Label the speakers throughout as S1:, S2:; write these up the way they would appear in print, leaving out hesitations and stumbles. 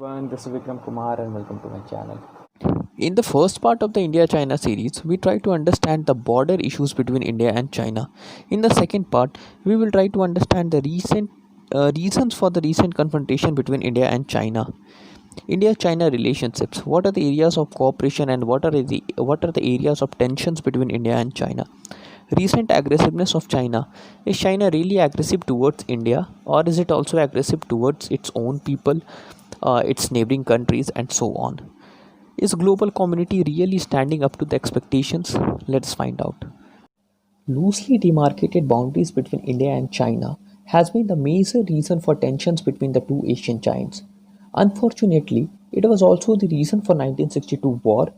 S1: Everyone, this is Vikram Kumar and welcome to my channel.
S2: In the first part of the India China series, we try to understand the border issues between India and China. In the second part, we will try to understand the recent reasons for the recent confrontation between India and China. India China relationships. What are the areas of cooperation and what are the areas of tensions between India and China? Recent aggressiveness of China. Is China really aggressive towards India, or is it also aggressive towards its own people, its neighboring countries, and so on? Is global community really standing up to the expectations? Let's find out. Loosely demarcated boundaries between India and China has been the major reason for tensions between the two Asian giants. Unfortunately, it was also the reason for 1962 war,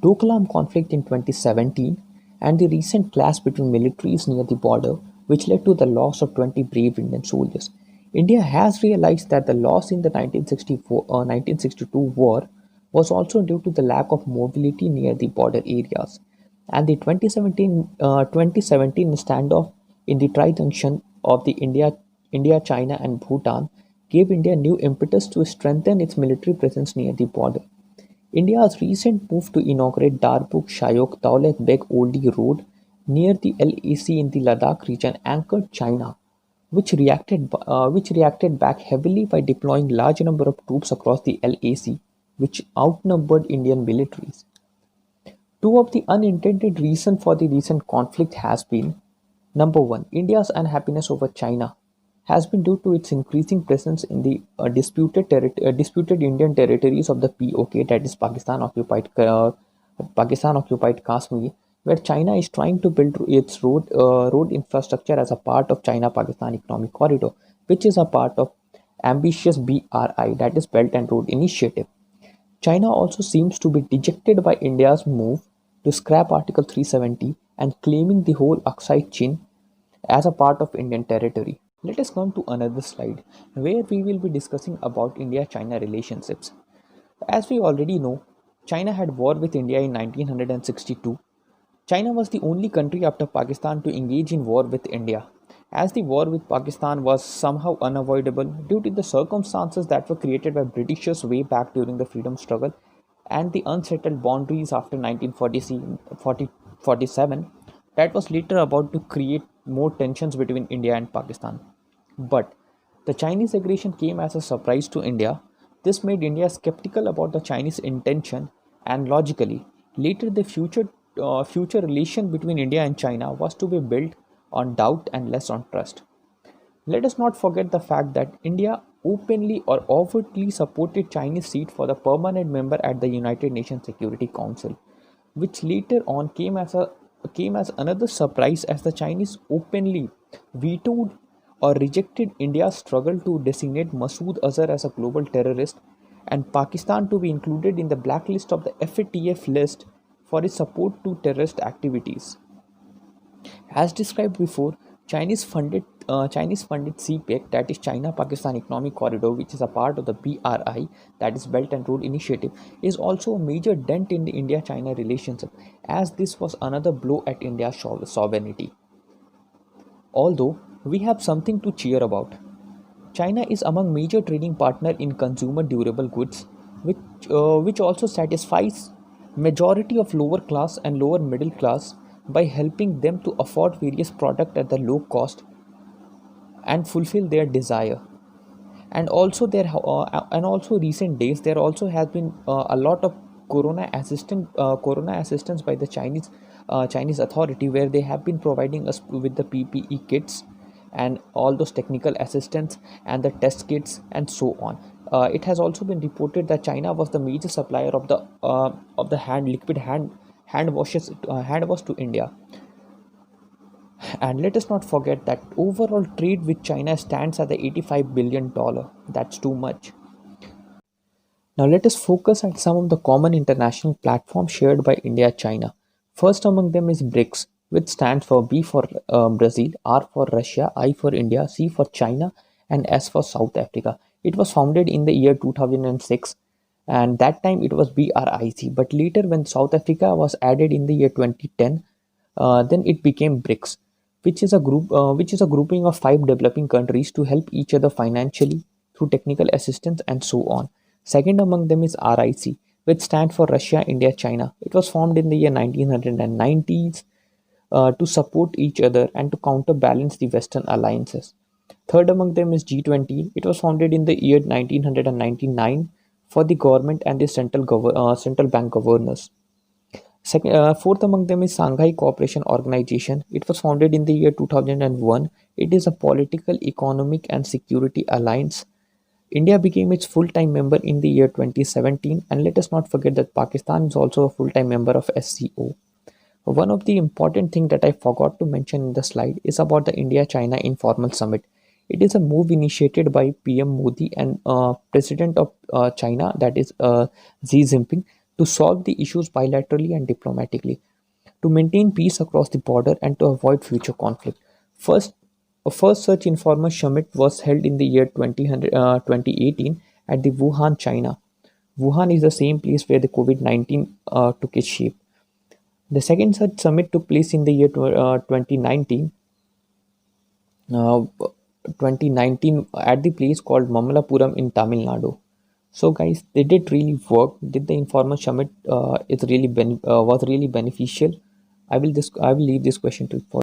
S2: Doklam conflict in 2017, and the recent clash between militaries near the border, which led to the loss of 20 brave Indian soldiers. India has realized that the loss in the 1962 war was also due to the lack of mobility near the border areas, and the 2017 standoff in the tri-junction of the India, China, and Bhutan gave India new impetus to strengthen its military presence near the border. India's recent move to inaugurate Darbuk Shayok Daulat Beg Oldi Road near the LAC in the Ladakh region anchored China, which reacted back heavily by deploying large number of troops across the LAC, which outnumbered Indian militaries. Two of the unintended reasons for the recent conflict has been: number one, India's unhappiness over China has been due to its increasing presence in the disputed Indian territories of the POK, that is Pakistan occupied Kashmir, where China is trying to build its road infrastructure as a part of China-Pakistan Economic Corridor, which is a part of ambitious BRI, that is Belt and Road Initiative. China also seems to be dejected by India's move to scrap Article 370 and claiming the whole Aksai Chin as a part of Indian territory. Let us come to another slide where we will be discussing about India-China relationships. As we already know, China had war with India in 1962. China was the only country after Pakistan to engage in war with India, as the war with Pakistan was somehow unavoidable due to the circumstances that were created by Britishers way back during the freedom struggle and the unsettled boundaries after 1947 that was later about to create more tensions between India and Pakistan. But the Chinese aggression came as a surprise to India. This made India skeptical about the Chinese intention, and logically, later the future relation between India and China was to be built on doubt and less on trust. Let us not forget the fact that India openly or overtly supported Chinese seat for the permanent member at the United Nations Security Council, which later on came as another surprise as the Chinese openly vetoed or rejected India's struggle to designate Masood Azhar as a global terrorist and Pakistan to be included in the blacklist of the FATF list for its support to terrorist activities. As described before, Chinese funded CPEC, that is China-Pakistan Economic Corridor, which is a part of the BRI, that is Belt and Road Initiative, is also a major dent in the India-China relationship, as this was another blow at India's sovereignty. Although we have something to cheer about, China is among major trading partner in consumer durable goods, which also satisfies majority of lower class and lower middle class by helping them to afford various products at the low cost and fulfill their desire. And also recent days there also has been a lot of corona assistance by the Chinese authority, where they have been providing us with the PPE kits and all those technical assistance and the test kits and so on. It has also been reported that China was the major supplier of the hand wash to India. And let us not forget that overall trade with China stands at the $85 billion. That's too much. Now let us focus at some of the common international platforms shared by India China. First among them is BRICS, which stands for B for Brazil, R for Russia, I for India, C for China, and S for South Africa. It was founded in the year 2006, and that time it was BRIC. But later, when South Africa was added in the year 2010, then it became BRICS, which is a grouping of five developing countries to help each other financially through technical assistance and so on. Second among them is RIC, which stands for Russia, India, China. It was formed in the year 1990s to support each other and to counterbalance the Western alliances. Third among them is G20. It was founded in the year 1999 for the government and the central bank governors. Fourth among them is Shanghai Cooperation Organization. It was founded in the year 2001. It is a political, economic, and security alliance. India became its full-time member in the year 2017, and let us not forget that Pakistan is also a full-time member of SCO. One of the important things that I forgot to mention in the slide is about the India-China Informal Summit. It is a move initiated by PM Modi and President of China, that is Xi Jinping, to solve the issues bilaterally and diplomatically, to maintain peace across the border and to avoid future conflict. First, first such informal summit was held in the year 2018 at the Wuhan, China. Wuhan is the same place where the COVID-19 took its shape. The second such summit took place in the year 2019, uh, 2019 at the place called Mamalapuram in Tamil Nadu. So guys, they did really work. Did the informal summit was really beneficial? I will leave this question to for